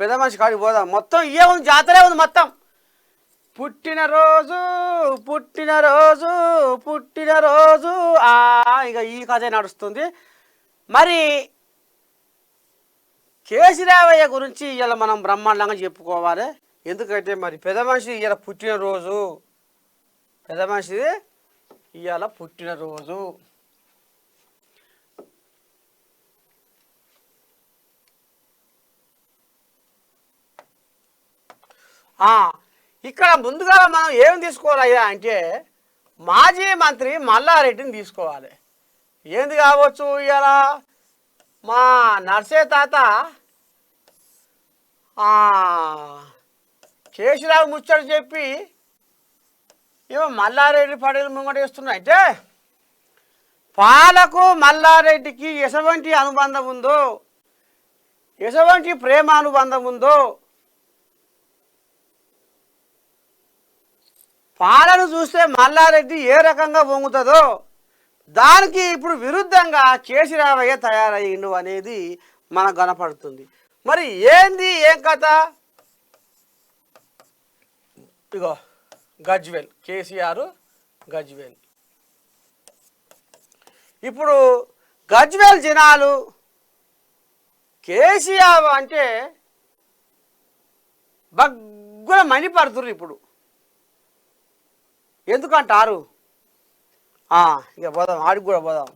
పెద్ద మనిషి కాడికి పోదాం. మొత్తం ఇవే ఉంది, జాతరే ఉంది మొత్తం. పుట్టినరోజు పుట్టినరోజు పుట్టినరోజు ఇక ఈ కథే నడుస్తుంది. మరి కేసీరావయ్య గురించి ఇవాళ మనం బ్రహ్మాండంగా చెప్పుకోవాలి. ఎందుకంటే మరి పెద్ద మనిషి ఇవాళ పుట్టినరోజు, పెద్ద మనిషిది ఇవాళ పుట్టినరోజు. ఇక్కడ ముందుగా మనం ఏం తీసుకోవాలయ్యా అంటే మాజీ మంత్రి మల్లారెడ్డిని తీసుకోవాలి. ఏంది కావచ్చు, ఇవాళ మా నర్సే తాత కేసీరావు ముచ్చట చెప్పి ఏమో మల్లారెడ్డి పడేలు ముంగటేస్తున్నాయి. అంటే పాలకు మల్లారెడ్డికి ఎటువంటి అనుబంధం ఉందో, ఎటువంటి ప్రేమ అనుబంధం ఉందో, పాలను చూస్తే మల్లారెడ్డి ఏ రకంగా పొంగుతుందో దానికి ఇప్పుడు విరుద్ధంగా కేసీరావయ్య తయారయ్యిండు అనేది మనకు కనపడుతుంది. మరి ఏంది ఏం కథ? ఇగో గజ్వేల్, కేసీఆర్ గజ్వేల్. ఇప్పుడు గజ్వేల్ జనాలు కేసీఆర్ అంటే బగ్గున మణిపడుతుర్రు. ఇప్పుడు ఎందుకంటారు? ఇక పోదాం, ఆడికి కూడా పోదాం.